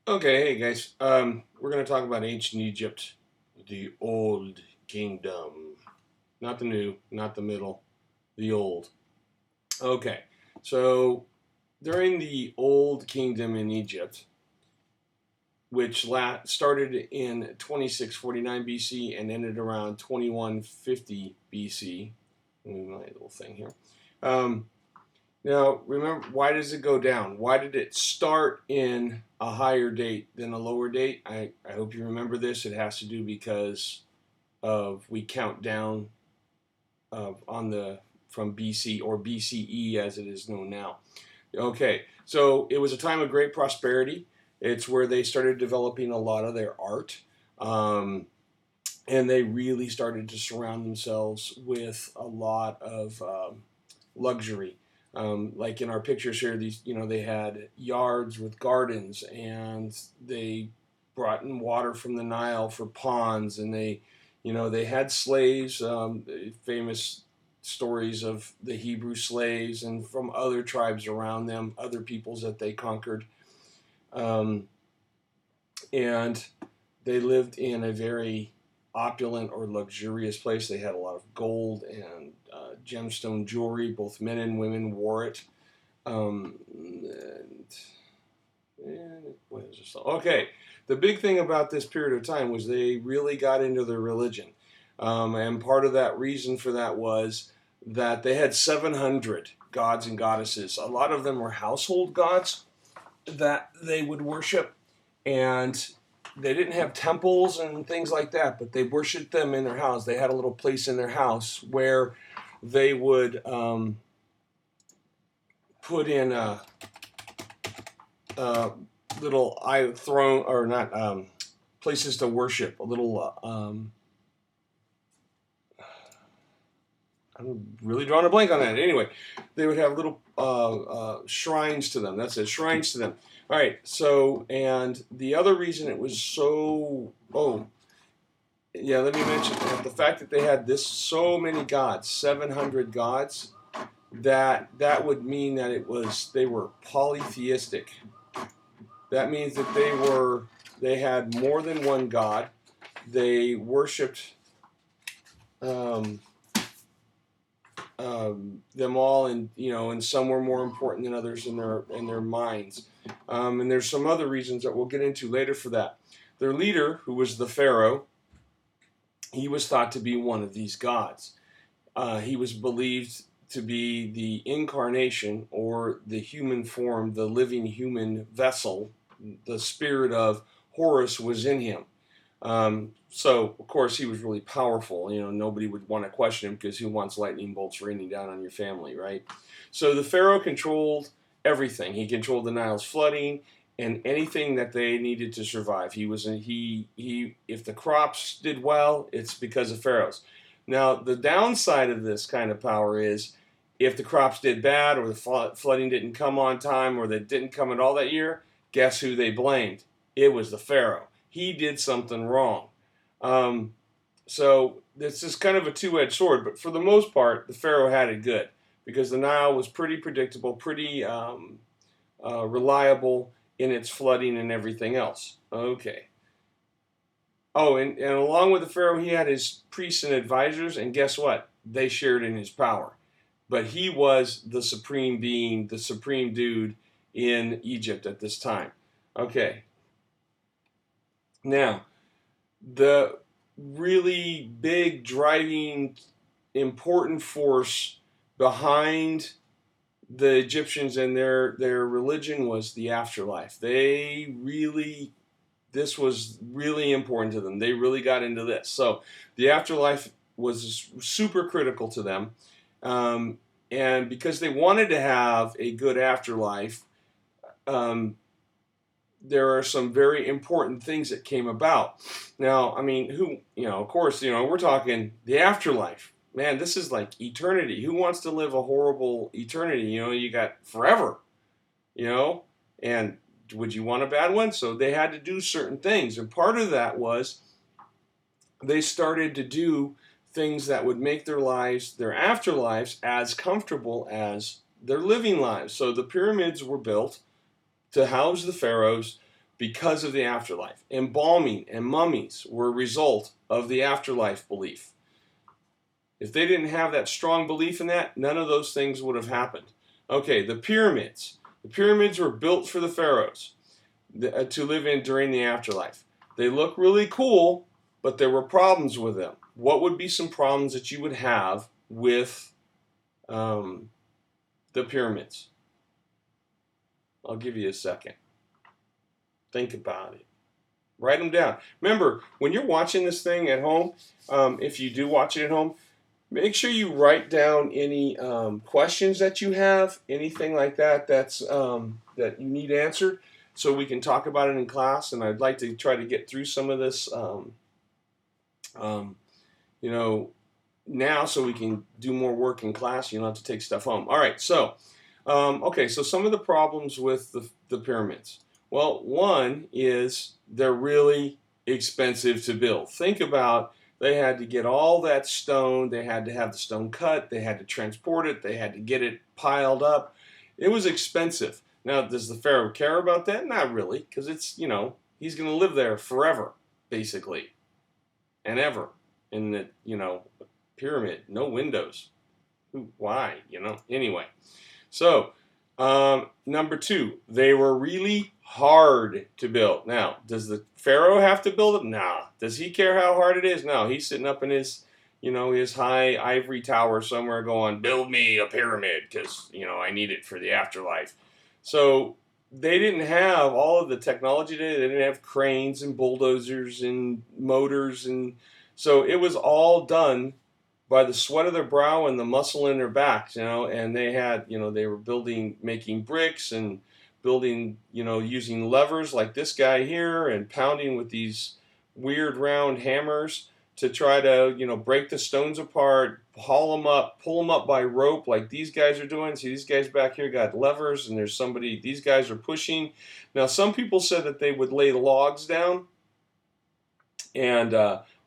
Okay, hey guys. We're gonna talk about ancient Egypt, the old kingdom, not the new, not the middle, the old. Okay, so during the old kingdom in Egypt, which started in 2649 BC and ended around 2150 BC. Move my little thing here. Um, Now, remember, why does it go down? Why did it start in a higher date than a lower date? I hope you remember this. It has to do because of we count down on the from BC or BCE as it is known now. Okay, so it was a time of great prosperity. It's where they started developing a lot of their art. Um, and they really started to surround themselves with a lot of luxury. Like in our pictures here, these they had yards with gardens, and they brought in water from the Nile for ponds, and they had slaves. Famous stories of the Hebrew slaves and from other tribes around them, other peoples that they conquered, um, and they lived in a very opulent or luxurious place. They had a lot of gold and gemstone jewelry. Both men and women wore it. And what is this? Okay, the big thing about this period of time was they really got into their religion, and part of that reason for that was that they had 700 gods and goddesses. A lot of them were household gods that they would worship, and they didn't have temples and things like that, but they worshipped them in their house. They had a little place in their house where they would put in a little throne or not places to worship. A little. I'm really drawing a blank on that. Anyway, they would have little shrines to them. That's it, shrines to them. All right. So, and the other reason it was so yeah, let me mention that the fact that they had this so many gods, 700 gods, that would mean that they were polytheistic. That means that they had more than one god. They worshipped um, them all, and some were more important than others in their minds. And there's some other reasons that we'll get into later for that. Their leader, who was the pharaoh, he was thought to be one of these gods. He was believed to be the incarnation or the human form, the living human vessel. The spirit of Horus was in him. So, of course, he was really powerful. Nobody would want to question him because who wants lightning bolts raining down on your family, right? So the Pharaoh controlled everything. He controlled the Nile's flooding and anything that they needed to survive. He if the crops did well, it's because of Pharaohs. Now, the downside of this kind of power is if the crops did bad or the flooding didn't come on time or that didn't come at all that year, guess who they blamed? It was the Pharaoh. He did something wrong. Um, so this is kind of a two-edged sword, but for the most part, the Pharaoh had it good because the Nile was pretty predictable, pretty reliable in its flooding and everything else. Okay. Oh, and along with the Pharaoh, he had his priests and advisors, and guess what? They shared in his power. But he was the supreme being, the supreme dude in Egypt at this time. Okay. Now, the really big driving important force behind the Egyptians and their religion was the afterlife. This was really important to them. They really got into this. So the afterlife was super critical to them. Um, and because they wanted to have a good afterlife, um, there are some very important things that came about. Now, I mean, of course, we're talking the afterlife. Man, this is like eternity. Who wants to live a horrible eternity? You got forever, you know? And would you want a bad one? So they had to do certain things. And part of that was they started to do things that would make their lives, their afterlives, as comfortable as their living lives. So the pyramids were built to house the pharaohs because of the afterlife. Embalming and mummies were a result of the afterlife belief. If they didn't have that strong belief in that, none of those things would have happened. Okay, the pyramids. The pyramids were built for the pharaohs to live in during the afterlife. They look really cool, but there were problems with them. What would be some problems that you would have with the pyramids? I'll give you a second. Think about it. Write them down. Remember, when you're watching this thing at home, if you do watch it at home, make sure you write down any questions that you have, anything like that that's that you need answered, so we can talk about it in class. And I'd like to try to get through some of this, now, so we can do more work in class. You don't have to take stuff home. All right. So, okay. So some of the problems with the pyramids. Well, one is they're really expensive to build. Think about. They had to get all that stone. They had to have the stone cut. They had to transport it. They had to get it piled up. It was expensive. Now, does the pharaoh care about that? Not really, because it's, he's going to live there forever, basically, and ever in the, pyramid. No windows. Why? Anyway. So, number two, they were really hard to build. Now, does the pharaoh have to build it? Nah. Does he care how hard it is? No. He's sitting up in his, his high ivory tower somewhere going, build me a pyramid because, I need it for the afterlife. So they didn't have all of the technology today. They didn't have cranes and bulldozers and motors. And so it was all done by the sweat of their brow and the muscle in their backs, and they had, they were making bricks and building, using levers like this guy here and pounding with these weird round hammers to try to, break the stones apart, haul them up, pull them up by rope like these guys are doing. See, these guys back here got levers, and there's somebody, these guys are pushing. Now, some people said that they would lay logs down and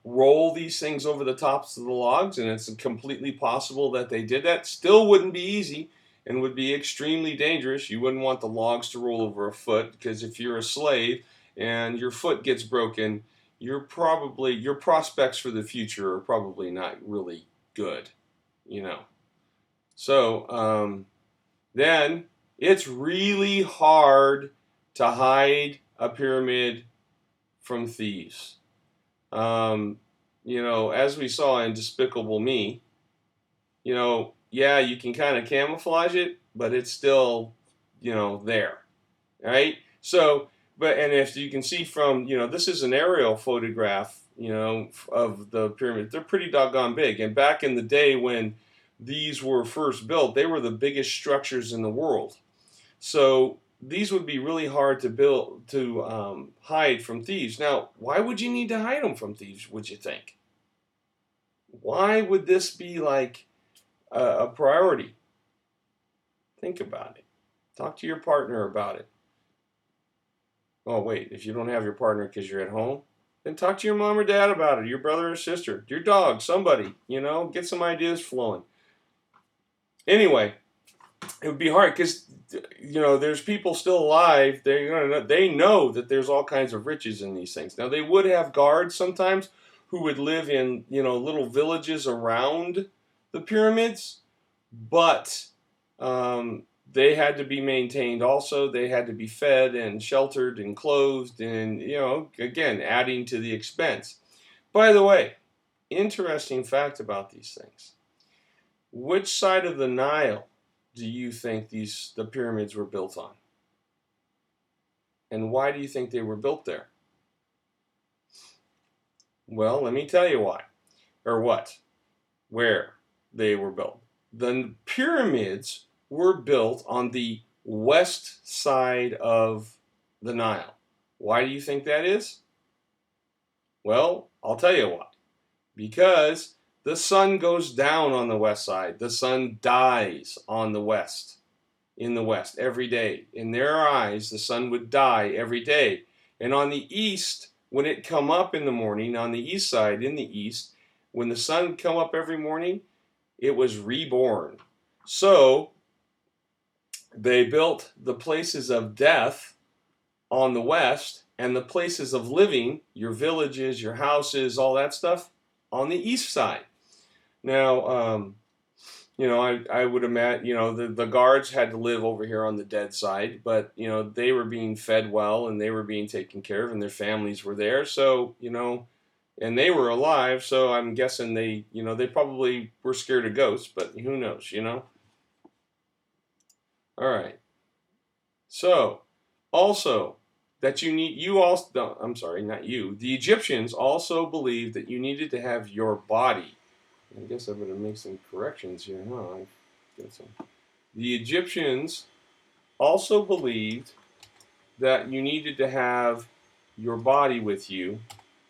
roll these things over the tops of the logs, and it's completely possible that they did that. Still wouldn't be easy and would be extremely dangerous. You wouldn't want the logs to roll over a foot, because if you're a slave and your foot gets broken, your prospects for the future are probably not really good, So then it's really hard to hide a pyramid from thieves. As we saw in Despicable Me, yeah, you can kind of camouflage it, but it's still, there, right? So, and if you can see from, this is an aerial photograph, of the pyramid. They're pretty doggone big. And back in the day when these were first built, they were the biggest structures in the world. So these would be really hard to build, to hide from thieves. Now, why would you need to hide them from thieves, would you think? Why would this be like a priority? Think about it. Talk to your partner about it. Oh, wait, if you don't have your partner because you're at home, then talk to your mom or dad about it, your brother or sister, your dog, somebody, get some ideas flowing. Anyway, it would be hard because, there's people still alive. They know that there's all kinds of riches in these things. Now, they would have guards sometimes who would live in, little villages around the pyramids, but they had to be maintained also. They had to be fed and sheltered and clothed and, again, adding to the expense. By the way, interesting fact about these things. Which side of the Nile do you think the pyramids were built on? And why do you think they were built there? Well, let me tell you why. Or what? Where they were built. The pyramids were built on the west side of the Nile. Why do you think that is? Well, I'll tell you why. Because the sun goes down on the west side. The sun dies on the west, in the west, every day. In their eyes, the sun would die every day. And on the east, when it come up in the morning, on the east side, in the east, when the sun come up every morning, it was reborn. So they built the places of death on the west, and the places of living, your villages, your houses, all that stuff, on the east side. Now, I would imagine, the guards had to live over here on the dead side, but, they were being fed well and they were being taken care of and their families were there. So, and they were alive. So I'm guessing they probably were scared of ghosts, but who knows. All right. So also that you also, no, I'm sorry, not you. The Egyptians also believed that you needed to have your body. I guess I better make some corrections here, huh? The Egyptians also believed that you needed to have your body with you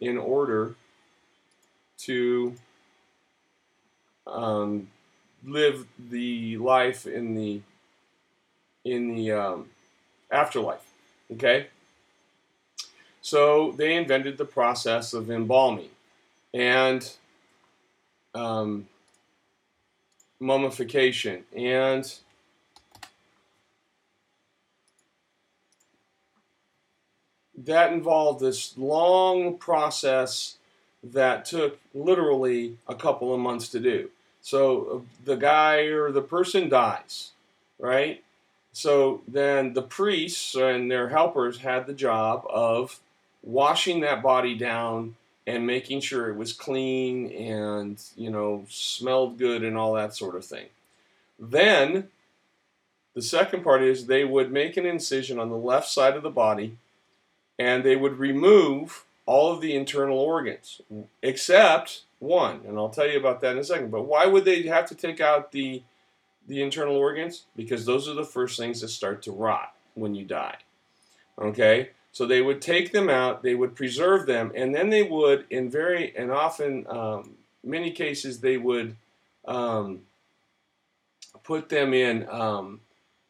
in order to live the life in the afterlife. Okay, so they invented the process of embalming and mummification, and that involved this long process that took literally a couple of months to do. So the guy or the person dies, right? So then the priests and their helpers had the job of washing that body down and making sure it was clean and, smelled good and all that sort of thing. Then the second part is they would make an incision on the left side of the body and they would remove all of the internal organs except one, and I'll tell you about that in a second. But why would they have to take out the internal organs? Because those are the first things that start to rot when you die. Okay, so they would take them out, they would preserve them, and then they would, many cases, they would put them in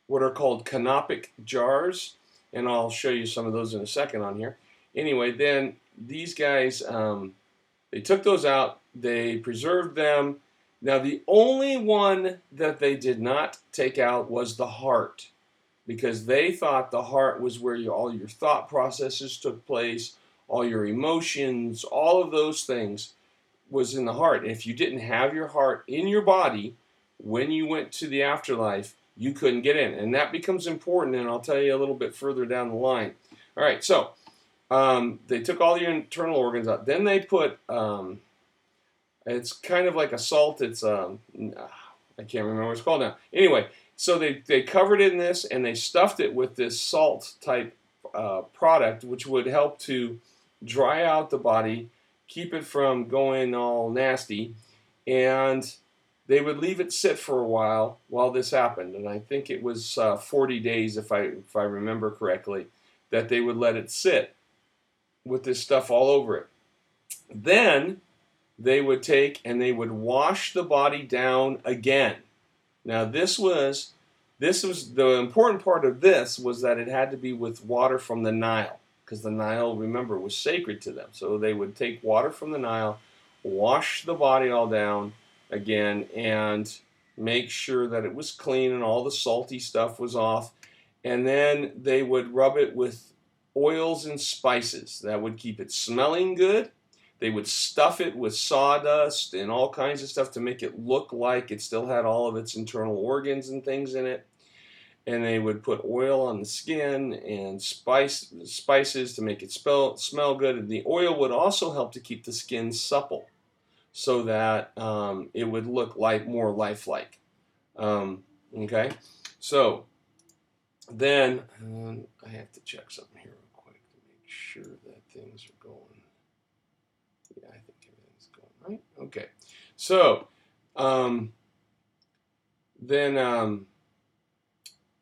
what are called canopic jars, and I'll show you some of those in a second on here. Anyway, then these guys, they took those out, they preserved them. Now, the only one that they did not take out was the heart, because they thought the heart was where all your thought processes took place, all your emotions, all of those things was in the heart. And if you didn't have your heart in your body when you went to the afterlife, you couldn't get in. And that becomes important, and I'll tell you a little bit further down the line. All right, so they took all your internal organs out. Then they put, it's kind of like a salt. It's, I can't remember what it's called now. Anyway, so they covered it in this, and they stuffed it with this salt type product, which would help to dry out the body, keep it from going all nasty, and they would leave it sit for a while this happened. And I think it was 40 days, if I remember correctly, that they would let it sit with this stuff all over it. Then they would take and they would wash the body down again. Now this was the important part of this was that it had to be with water from the Nile, because the Nile, remember, was sacred to them. So they would take water from the Nile, wash the body all down again, and make sure that it was clean and all the salty stuff was off. And then they would rub it with oils and spices that would keep it smelling good. They would stuff it with sawdust and all kinds of stuff to make it look like it still had all of its internal organs and things in it. And they would put oil on the skin and spices to make it smell good. And the oil would also help to keep the skin supple, so that it would look more lifelike. Okay, so then I have to check something here real quick to make sure that things are going. Yeah, I think everything's going right. Okay, so then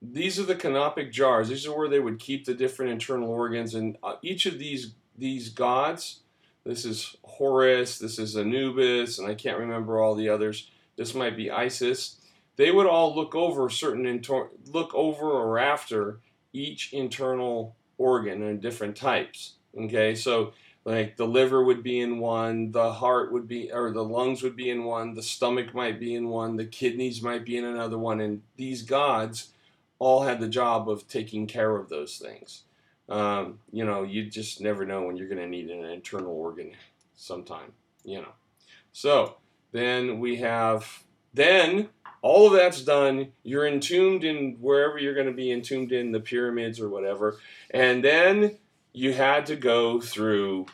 these are the canopic jars. These are where they would keep the different internal organs, and each of these gods. This is Horus, this is Anubis, and I can't remember all the others. This might be Isis. They would all look over or after each internal organ in different types. Okay, so like the liver would be in one, the heart would be, or the lungs would be in one, the stomach might be in one, the kidneys might be in another one, and these gods all had the job of taking care of those things. You just never know when you're going to need an internal organ sometime. So then then all of that's done. You're entombed in wherever you're going to be entombed in, the pyramids or whatever. And then you had to go through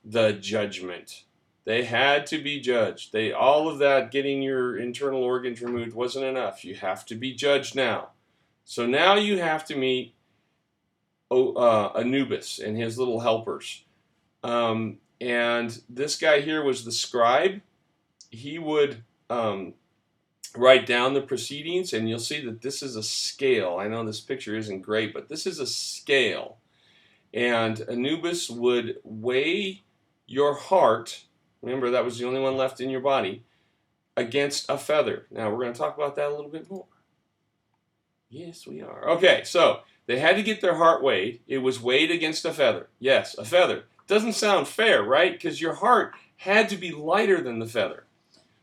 the judgment. They had to be judged. All of that, getting your internal organs removed, wasn't enough. You have to be judged now. So now you have to meet Anubis and his little helpers. And this guy here was the scribe. He would write down the proceedings, and you'll see that this is a scale. I know this picture isn't great, but this is a scale. And Anubis would weigh your heart. Remember, that was the only one left in your body, against a feather. Now, we're going to talk about that a little bit more. Yes, we are. Okay, so they had to get their heart weighed. It was weighed against a feather. Yes, a feather. Doesn't sound fair, right? Because your heart had to be lighter than the feather.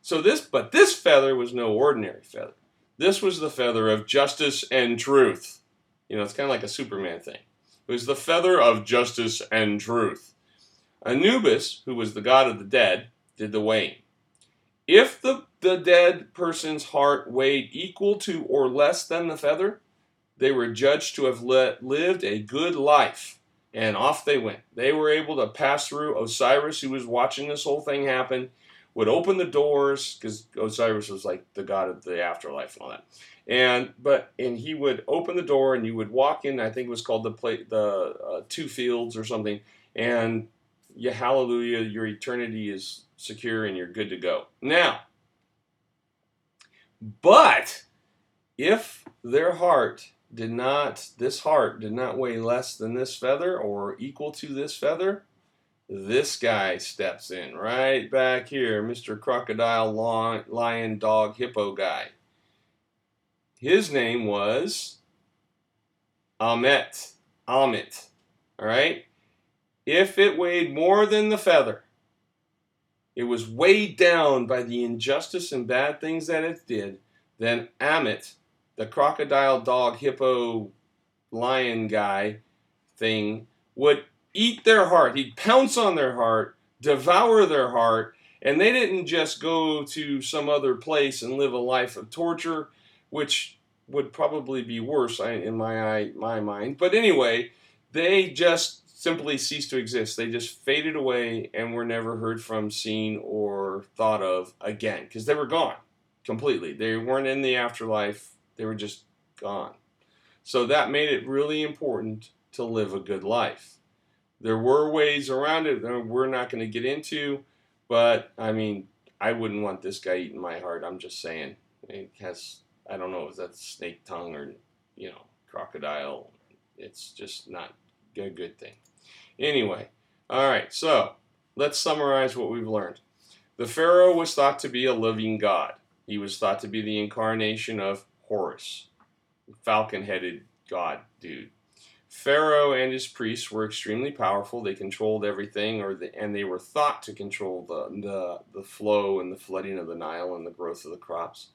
But this feather was no ordinary feather. This was the feather of justice and truth. It's kind of like a Superman thing. It was the feather of justice and truth. Anubis, who was the god of the dead, did the weighing. If the dead person's heart weighed equal to or less than the feather, they were judged to have lived a good life. And off they went. They were able to pass through. Osiris, who was watching this whole thing happen, would open the doors, because Osiris was like the god of the afterlife and all that. And he would open the door, and you would walk in. I think it was called the two fields or something. And hallelujah, your eternity is secure and you're good to go. Now, but if this heart did not weigh less than this feather or equal to this feather, this guy steps in right back here, Mr. Crocodile, Lion, Dog, Hippo guy. His name was Amet. All right? If it weighed more than the feather, it was weighed down by the injustice and bad things that it did, then Amet, the crocodile, dog, hippo, lion guy thing, would eat their heart. He'd pounce on their heart, devour their heart, and they didn't just go to some other place and live a life of torture, which would probably be worse in my mind. But anyway, they just simply ceased to exist. They just faded away and were never heard from, seen, or thought of again, because they were gone completely. They weren't in the afterlife. They were just gone. So that made it really important to live a good life. There were ways around it that we're not going to get into, but I mean, I wouldn't want this guy eating my heart. I'm just saying. It has, I don't know, is that snake tongue or, crocodile? It's just not a good thing. Anyway, all right, so let's summarize what we've learned. The Pharaoh was thought to be a living god. He was thought to be the incarnation of Horus, falcon-headed god dude. Pharaoh and his priests were extremely powerful. They controlled everything, and they were thought to control the flow and the flooding of the Nile and the growth of the crops.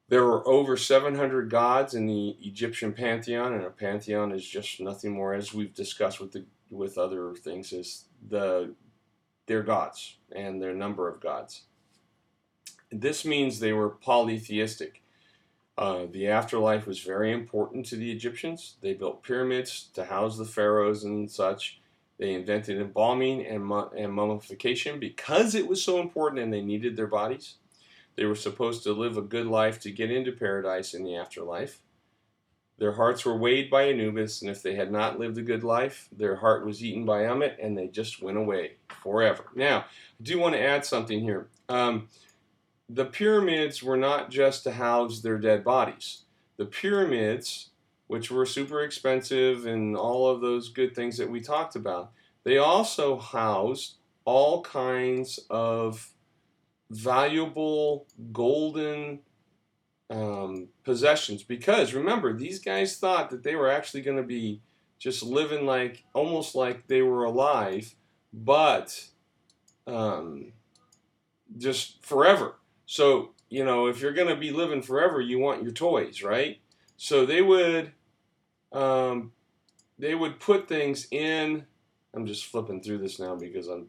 There were over 700 gods in the Egyptian pantheon, and a pantheon is just nothing more, as we've discussed with other things, is their gods and their number of gods. This means they were polytheistic. The afterlife was very important to the Egyptians. They built pyramids to house the pharaohs and such. They invented embalming and mummification because it was so important and they needed their bodies. They were supposed to live a good life to get into paradise in the afterlife. Their hearts were weighed by Anubis, and if they had not lived a good life, their heart was eaten by Amet, and they just went away forever. Now, I do want to add something here. The pyramids were not just to house their dead bodies. The pyramids, which were super expensive and all of those good things that we talked about, they also housed all kinds of valuable golden possessions, because remember, these guys thought that they were actually going to be just living almost like they were alive, but just forever. So if you're going to be living forever, you want your toys, right? So they would they would put things in. I'm just flipping through this now because I'm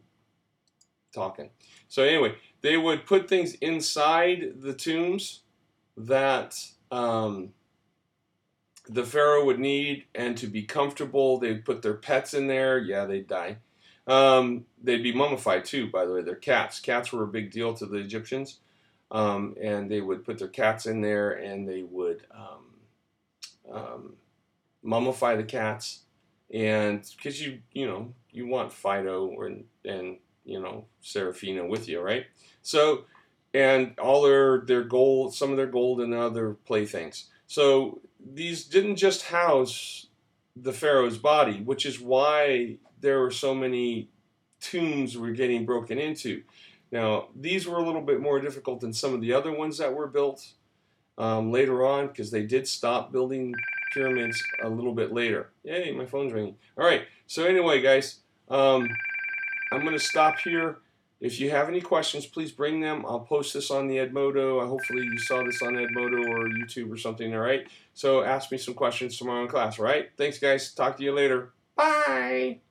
talking. So anyway, they would put things inside the tombs that the pharaoh would need, and to be comfortable, they'd put their pets in there. Yeah, they'd die. They'd be mummified too, by the way. Their cats. Cats were a big deal to the Egyptians, and they would put their cats in there, and they would mummify the cats, and because you want Fido and Serafina with you, right? So, and all their gold, some of their gold and other playthings. So these didn't just house the pharaoh's body, which is why there were so many tombs were getting broken into. Now these were a little bit more difficult than some of the other ones that were built later on, because they did stop building pyramids a little bit later. Yay, my phone's ringing. All right, so anyway, guys, I'm going to stop here. If you have any questions, please bring them. I'll post this on the Edmodo. Hopefully you saw this on Edmodo or YouTube or something, all right? So ask me some questions tomorrow in class, all right? Thanks, guys. Talk to you later. Bye!